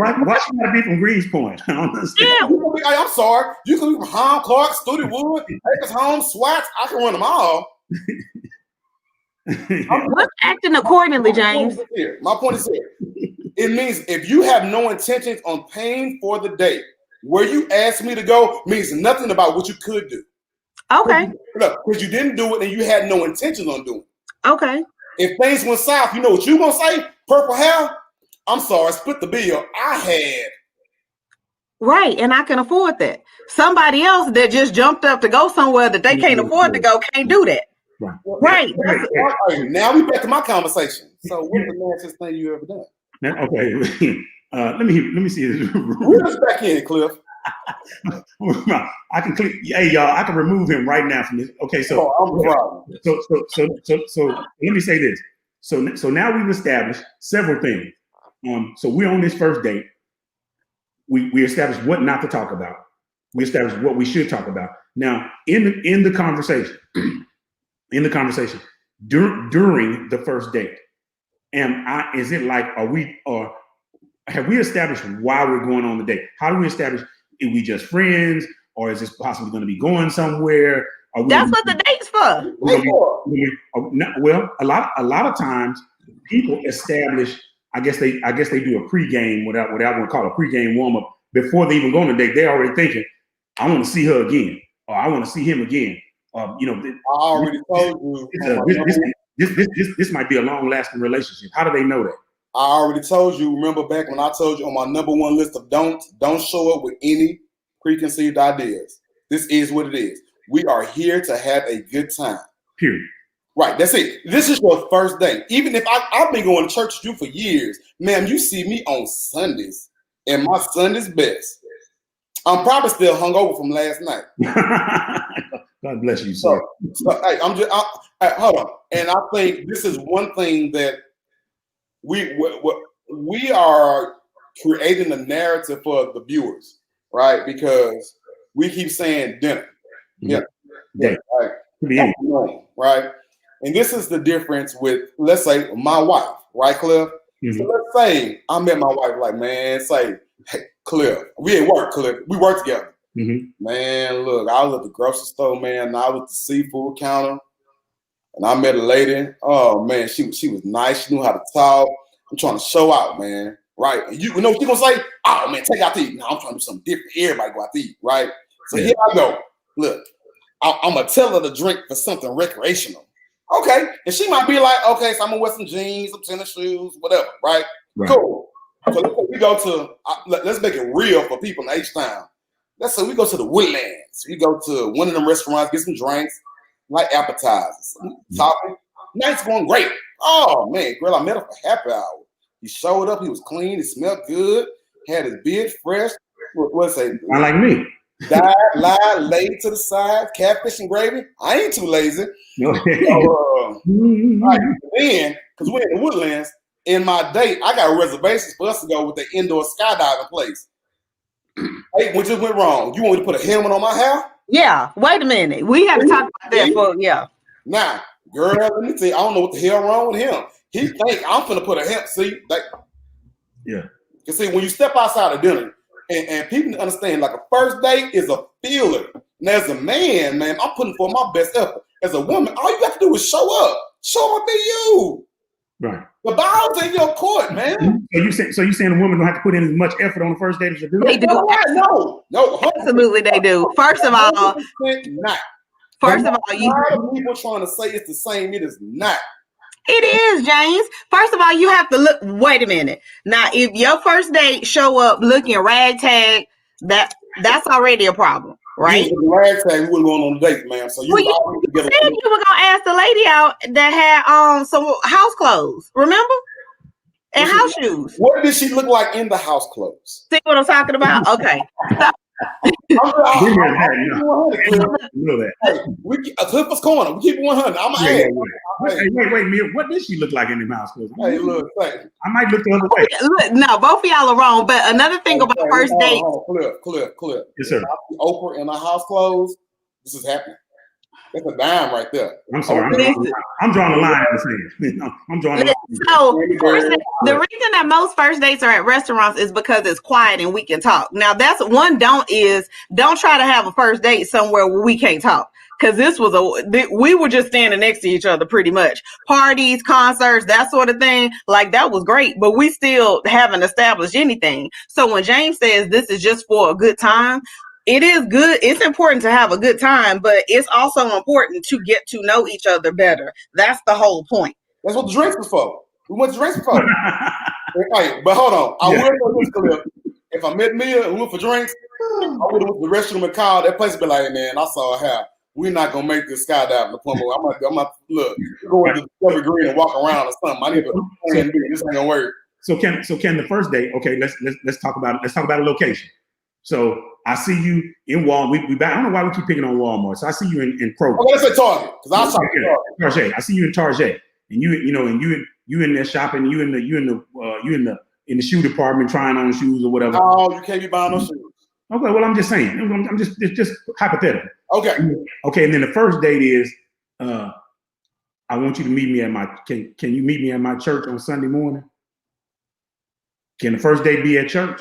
I be from Greens Point? I don't understand. I'm sorry. You can be from Home, Clark, Studi Wood, Acres Home, Swats. I can run them all. What's acting accordingly, James? My point is here. It means if you have no intentions on paying for the date, where you asked me to go means nothing about what you could do. Okay. Because you didn't do it and you had no intentions on doing it. Okay. If things went south, you know what you gonna say? Purple hair? I'm sorry, split the bill. I had. Right, and I can afford that. Somebody else that just jumped up to go somewhere that they can't afford to go can't do that. Right. Now we back to my conversation. So what's the nicest thing you ever done? Okay. Let me see this. Where's this back in, Cliff? I can click. Hey, y'all, I can remove him right now from this. Okay, so let me say this. So now we've established several things. So we're on this first date. We established what not to talk about. We established what we should talk about. Now, in the conversation, during the first date, is it like, have we established why we're going on the date? How do we establish, are we just friends, or is this possibly going to be going somewhere? That's what the date's for. Well, a lot of times people establish, I guess they do a pregame, what I want to call a pregame warm up before they even go on a date. They're already thinking, I want to see her again, or I want to see him again. I already told you this might be a long lasting relationship. How do they know that? I already told you. Remember back when I told you on my number one list of don't show up with any preconceived ideas. This is what it is. We are here to have a good time. Period. Right, that's it. This is your first date. Even if I've been going to church with you for years, ma'am, you see me on Sundays, and my Sunday's best. I'm probably still hungover from last night. God bless you, sir. Hey, hold on. And I think this is one thing that we are creating a narrative for the viewers, right? Because we keep saying dinner. Yeah. Right. And this is the difference with, let's say, my wife, right, Cliff? Mm-hmm. So let's say I met my wife, like, man, say, hey, Cliff, we ain't work, Cliff. We work together. Mm-hmm. Man, look, I was at the grocery store, man. I was at the seafood counter, and I met a lady. Oh, man, she was nice. She knew how to talk. I'm trying to show out, man. Right? And you know what you're going to say? Oh, man, take out to eat. No, I'm trying to do something different. Everybody go out to eat, right? So here I go. Look, I'm going to tell her to drink for something recreational. Okay. And she might be like, okay, so I'm going to wear some jeans, some tennis shoes, whatever, right? Cool. So we go to, let's make it real for people in H-Town. Let's say we go to the Woodlands. We go to one of them restaurants, get some drinks, like appetizers, topping. Night's going great. Oh, man, girl, I met her for happy hour. He showed up. He was clean. He smelled good. Had his beard fresh. What's it? I like me. Died, lied, laid to the side, catfish and gravy. I ain't too lazy. Okay. So, right, then, because we're in the Woodlands, in my date, I got reservations for us to go with the indoor skydiving place. Hey, what just went wrong? You want me to put a helmet on my hair? Yeah. Wait a minute. We had to talk about that Now, girl, let me tell you, I don't know what the hell wrong with him. He think I'm finna put a helmet. See, like, yeah. You see, when you step outside of dinner, and people understand, like a first date is a feeling. And as a man, I'm putting forth my best effort. As a woman, all you got to do is show up. Show up, be you. Right. The ball's in your court, man. So you saying a woman don't have to put in as much effort on the first date as a dude? They do. No. Absolutely, they do. First of all, not. People trying to say it's the same. It is not. It is, James. First of all, you have to look. Wait a minute. Now, if your first date show up looking ragtag, that's already a problem, right? You ragtag, we wouldn't go on a date, ma'am. So you said you were gonna ask the lady out that had some house clothes, remember? And house shoes. What did she look like in the house clothes? See what I'm talking about? Okay. Clifford's Corner. We keep it 100. Wait, Mia. What did she look like in the house clothes? Hey, look, I might look the other way. Look, no, both of y'all are wrong. But another thing about first date. Cliff. Yes, sir. Oprah in her house clothes. This is happening. That's a dime right there. I'm sorry. I'm drawing a line in the sand. I'm drawing a line. So the reason that most first dates are at restaurants is because it's quiet and we can talk. Now that's one don't try to have a first date somewhere where we can't talk. Because we were just standing next to each other pretty much. Parties, concerts, that sort of thing. Like that was great, but we still haven't established anything. So when James says this is just for a good time, it is good. It's important to have a good time, but it's also important to get to know each other better. That's the whole point. That's what the drinks was for. We went to drinks for. Right, but hold on. I will say this, Cliff. If I met Mia and we went for drinks, I would have went to the restroom and called. That place would be like, hey, man, I saw her hair. We're not gonna make this skydiving appointment. I'm gonna look, go into Discovery Green and walk around or something. I need to this ain't gonna work. So can the first date? Okay, let's talk about a location. So I see you in Walmart. We back. I don't know why we keep picking on Walmart. So I see you in Kroger. Okay, let's say Target, because I saw Target. I see you in Target, and you in there shopping. You in the shoe department trying on shoes or whatever. Oh, you can't be buying no shoes. Okay, well I'm just saying. I'm just hypothetical. Okay. Okay, and then the first date is, I want you to meet me at my. Can you meet me at my church on Sunday morning? Can the first date be at church?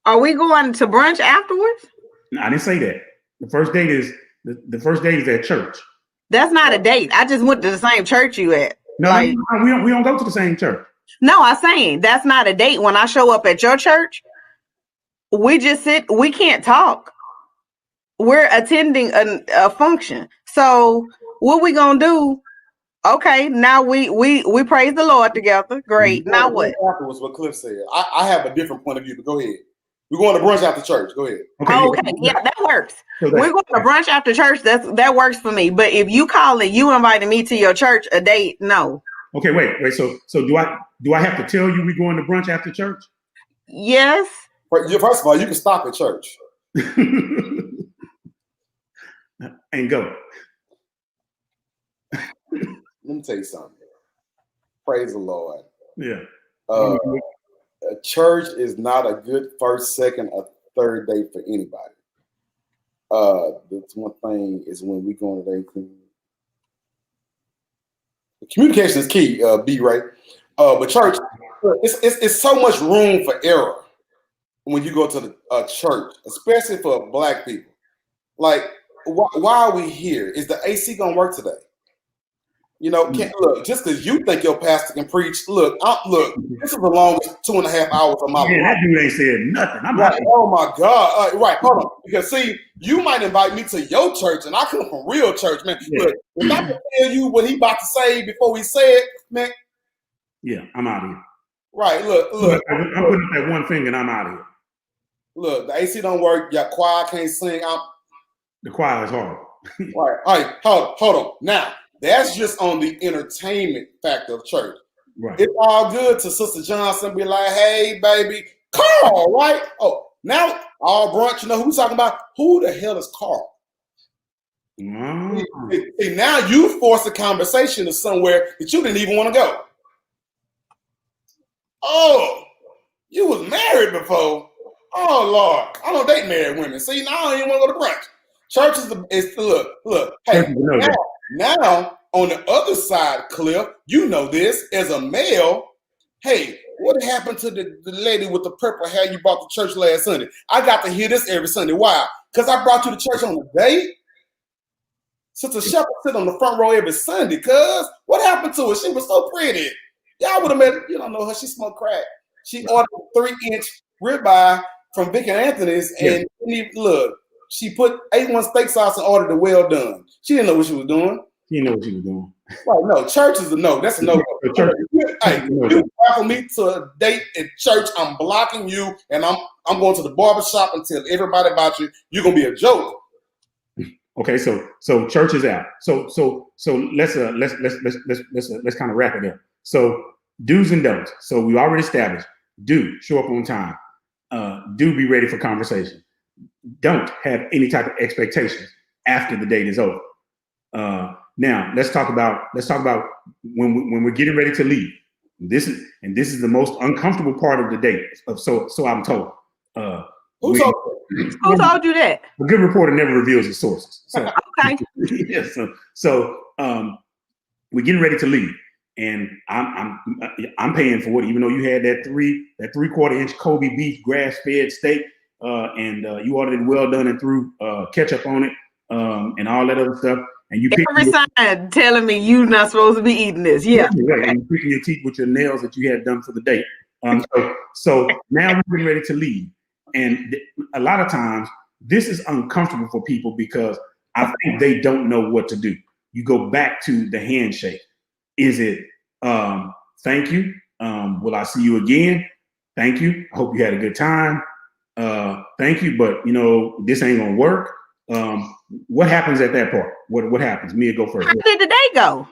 Are we going to brunch afterwards? No, I didn't say that. The first date is at church. That's not a date. I just went to the same church you at. No, we don't go to the same church. No, I'm saying that's not a date. When I show up at your church, we just sit. We can't talk. We're attending a function. So what we gonna do? Okay, now we praise the Lord together. Great. Now what? Afterwards, what Cliff said. I have a different point of view, but go ahead. We're going to brunch after church. Go ahead. Okay. Yeah, that works. We're going to brunch after church. That works for me. But if you call it, you invited me to your church a date, no. Okay, wait. So do I have to tell you we're going to brunch after church? Yes. First of all, you can stop at church and go. Let me tell you something. Praise the Lord. Yeah. A church is not a good first, second, or third date for anybody. That's one thing is when we go on a date. Communication is key, B, right? But church, it's so much room for error when you go to the church, especially for Black people. Like, why are we here? Is the AC gonna work today? You know, look, just because you think your pastor can preach, look, this is the longest 2.5 hours of my life. That dude ain't said nothing. I'm like, oh my God. Right, hold on. Because see, you might invite me to your church, and I come from real church, man. Yeah. Look, if I can tell you what he about to say before we say it, man. Yeah, I'm out of here. Right, look. I'm putting up that one finger and I'm out of here. Look, the AC don't work. Your choir can't sing. The choir is horrible. Right. All right, hold on. Now, that's just on the entertainment factor of church. Right. It's all good to Sister Johnson be like, hey, baby, Carl, right? Oh, now all brunch, you know who we talking about? Who the hell is Carl? See, now you forced a conversation to somewhere that you didn't even want to go. Oh, you was married before. Oh, Lord. I don't date married women. See, now I don't even want to go to brunch. Church is look. Hey, now, on the other side, Cliff, you know this, as a male, hey, what happened to the lady with the purple hair you brought to church last Sunday? I got to hear this every Sunday. Why? Because I brought you to church on a date. Sister Shepherd sit on the front row every Sunday. Cuz what happened to her? She was so pretty. Y'all would have met. You don't know her. She smoked crack. She ordered a 3-inch ribeye from Vic and Anthony's, and look, she put A1 steak sauce and ordered it well done. She didn't know what she was doing. She didn't know what she was doing. Right, no, church is a no. That's a no. Hey, you offer me to a date at church, I'm blocking you, and I'm going to the barber shop and tell everybody about you. You're gonna be a joke. Okay, so church is out. So let's kind of wrap it up. So do's and don'ts. So we already established: do show up on time. Do be ready for conversation. Don't have any type of expectations after the date is over. Now let's talk about when we're getting ready to leave. This is the most uncomfortable part of the date. So I'm told. Who told you that? A good reporter never reveals his sources. So, okay. Yeah, so we're getting ready to leave, and I'm paying for it, even though you had that 3/4 inch Kobe beef grass fed steak, and you ordered it well done and threw ketchup on it, and all that other stuff. And you every sign telling me you're not supposed to be eating this. Yeah. Right. And picking your teeth with your nails that you had done for the date. So now we're getting ready to leave. And a lot of times this is uncomfortable for people because I think they don't know what to do. You go back to the handshake. Is it thank you? Will I see you again? Thank you. I hope you had a good time. Thank you, but this ain't gonna work. What happens at that part? What happens? Mia, go first. How did the day go?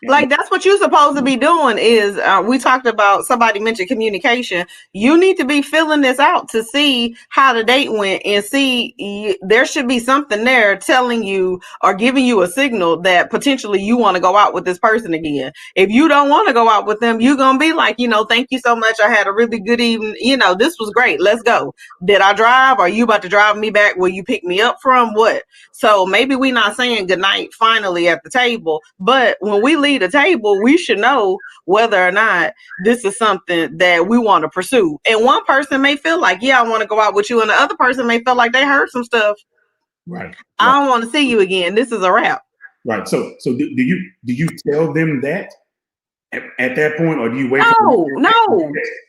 Like, that's what you're supposed to be doing is, we talked about, somebody mentioned communication. You need to be filling this out to see how the date went and see there should be something there telling you or giving you a signal that potentially you want to go out with this person again. If you don't want to go out with them, you're going to be like, thank you so much. I had a really good evening. This was great. Let's go. Did I drive? Are you about to drive me back? Will you pick me up from what? So maybe we're not saying goodnight finally at the table, but when we leave the table, we should know whether or not this is something that we want to pursue. And one person may feel like, yeah, I want to go out with you. And the other person may feel like they heard some stuff. Right. I don't want to see you again. This is a wrap. Right. So do you tell them that at that point, or do you wait?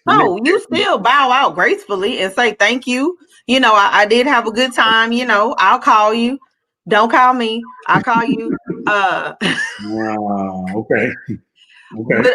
No. You still bow out gracefully and say thank you. I did have a good time. I'll call you. Don't call me. I'll call you. Okay. But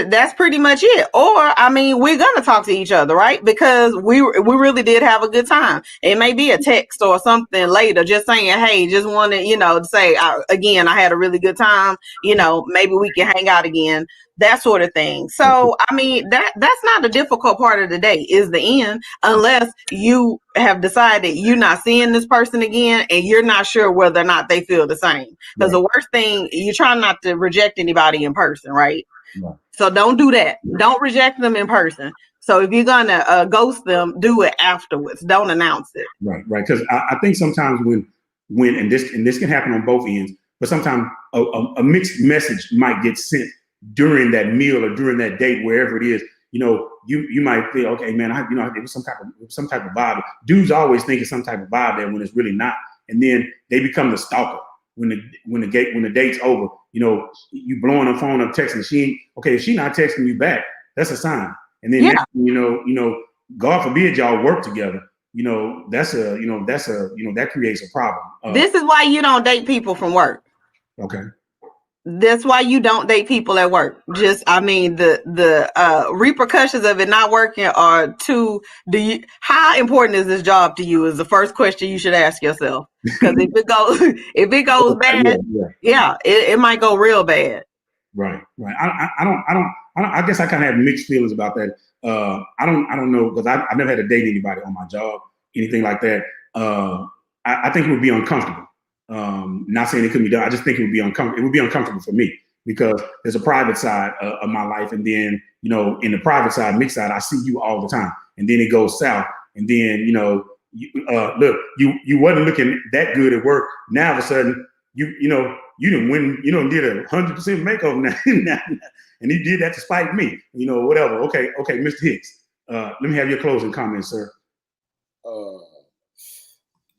that's pretty much it. Or we're gonna talk to each other, right? Because we really did have a good time. It may be a text or something later, just saying, hey, just wanted to say again, I had a really good time. Maybe we can hang out again. That sort of thing. So that's not the difficult part of the day. Is the end, unless you have decided you're not seeing this person again and you're not sure whether or not they feel the same. Because the worst thing, you're trying not to reject anybody in person, right? So don't do that. Don't reject them in person. So if you're gonna ghost them, do it afterwards. Don't announce it. Right. Because I think sometimes when and this can happen on both ends, but sometimes a mixed message might get sent during that meal or during that date, wherever it is. You might feel, okay, man, it was some type of vibe. Dudes always think it's some type of vibe there when it's really not, and then they become the stalker when the date's over. You blowing her phone up, texting. If she's not texting you back, that's a sign. And then God forbid y'all work together. That creates a problem. This is why you don't date people from work. Okay. That's why you don't date people at work. Just, the repercussions of it not working are how important is this job to you is the first question you should ask yourself. Because if it goes bad, it might go real bad. Right. I guess I kind of have mixed feelings about that. I don't know, because I've never had to date anybody on my job, anything like that. I think it would be uncomfortable. Not saying it couldn't be done. I just think it would be uncomfortable. It would be uncomfortable for me because there's a private side of my life, and then in the private side, mixed side, I see you all the time, and then it goes south, and then look, you wasn't looking that good at work. Now all of a sudden, you didn't win, did 100% makeover now, and he did that to spite me, whatever. Okay, Mr. Hicks, let me have your closing comments, sir.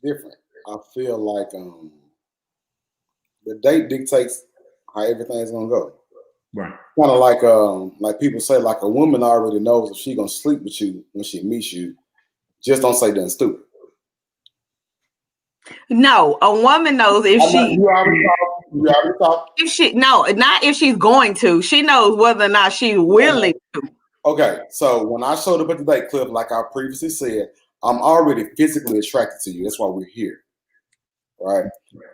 Different. I feel like the date dictates how everything's gonna go. Right. Kind of like people say, like a woman already knows if she's gonna sleep with you when she meets you. Just don't say nothing stupid. No, a woman knows if You already talked. Not if she's going to. She knows whether or not she's willing to. Okay, so when I showed up at the date, Cliff, like I previously said, I'm already physically attracted to you. That's why we're here, right?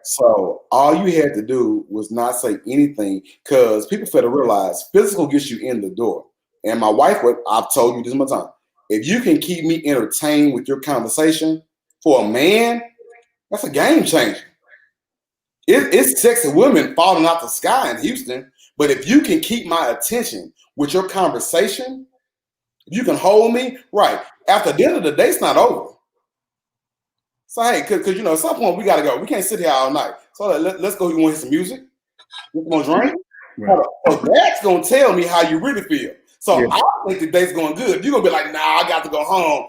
So all you had to do was not say anything, because people fail to realize physical gets you in the door. And my wife, I've told you this much time, if you can keep me entertained with your conversation, for a man, that's a game changer. It's sexy women falling out the sky in Houston, but if you can keep my attention with your conversation, if you can hold me, right, after dinner, the date's not over. So, hey, because, at some point we got to go. We can't sit here all night. So let's go. You want to hear some music? You want to drink? Right. So that's going to tell me how you really feel. So yeah. I think the date's going good. You're going to be like, nah, I got to go home.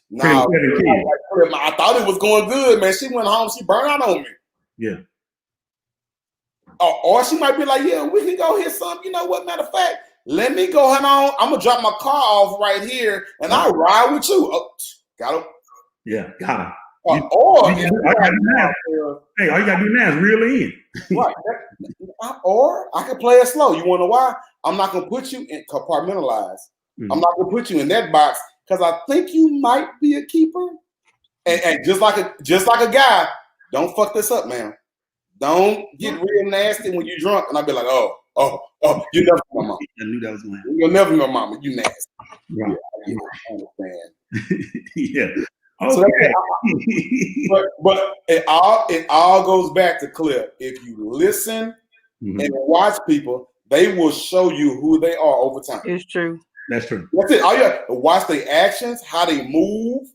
Nah, I thought it was going good, man. She went home. She burned out on me. Yeah. Or she might be like, yeah, we can go hit something. You know what? Matter of fact, let me go ahead on. I'm going to drop my car off right here, and I'll ride with you. Oh, got him. Yeah, got him. All you got to do now is reel in. Right. Or I can play it slow. You want to know why? I'm not going to put you in compartmentalize. Mm-hmm. I'm not going to put you in that box because I think you might be a keeper. And just like a guy, don't fuck this up, man. Don't get real nasty when you're drunk. And I'll be like, oh, you never be my mama. I knew that was going to happen. You'll never be my mama. You nasty. Right. Yeah, I understand. Yeah. Okay. So but it all goes back to Cliff. If you listen and watch people, they will show you who they are over time. It's true. That's true. That's it. All you have to watch their actions, how they move.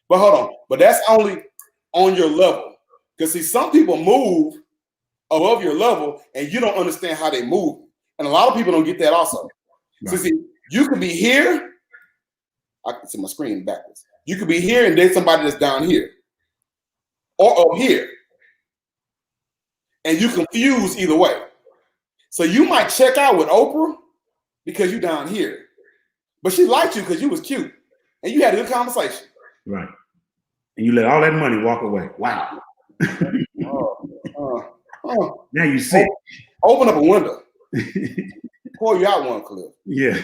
But hold on. But that's only on your level. Because see, some people move above your level and you don't understand how they move. And a lot of people don't get that also. Right. So see, you could be here. I can see my screen backwards. You could be here and date somebody that's down here or up here. And you confuse either way. So you might check out with Oprah because you're down here. But she liked you because you was cute. And you had a good conversation. Right. And you let all that money walk away. Wow. Now you see. Open up a window. Pour you out one, Cliff. Yeah.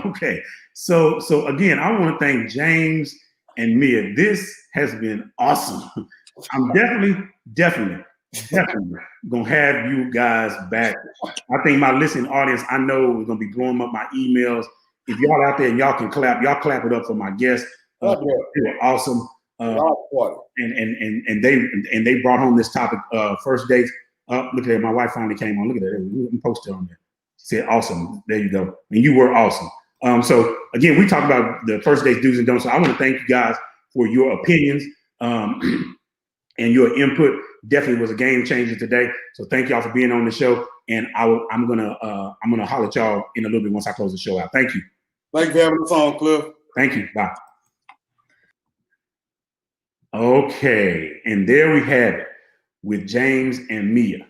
Okay. So again, I want to thank James and Mia. This has been awesome. I'm definitely gonna have you guys back. I think my listening audience, I know, is gonna be blowing up my emails. If y'all out there and y'all can clap, y'all clap it up for my guests. They were awesome. And they brought home this topic, first dates. Look at that, my wife finally came on. Look at that. We posted on there. She said, awesome. There you go. And you were awesome. So again, we talked about the first dates do's and don'ts. So I want to thank you guys for your opinions and your input. Definitely was a game changer today. So thank y'all for being on the show. And I'm gonna holler at y'all in a little bit once I close the show out. Thank you. Thank you for having us on, Cliff. Thank you. Bye. Okay, and there we have it with James and Mia.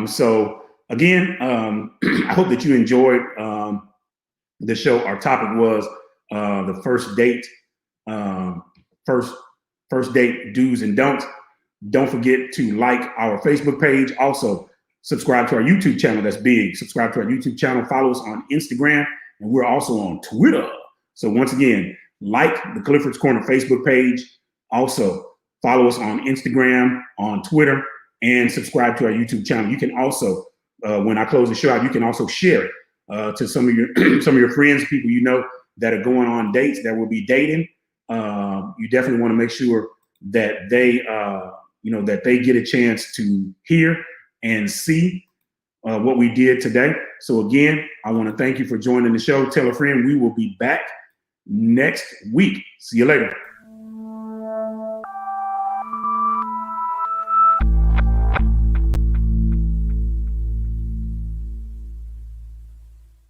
So again, I hope that you enjoyed the show. Our topic was the first date, first date do's and don'ts. Don't forget to like our Facebook page. Also, subscribe to our YouTube channel. That's big. Subscribe to our YouTube channel. Follow us on Instagram, and we're also on Twitter. So once again, like the Clifford's Corner Facebook page. Also, follow us on Instagram, on Twitter, and subscribe to our YouTube channel. You can also, when I close the show out, you can also share it to some of your friends, people you know that are going on dates, that will be dating. You definitely want to make sure that they, that they get a chance to hear and see what we did today. So again, I want to thank you for joining the show. Tell a friend. We will be back next week. See you later.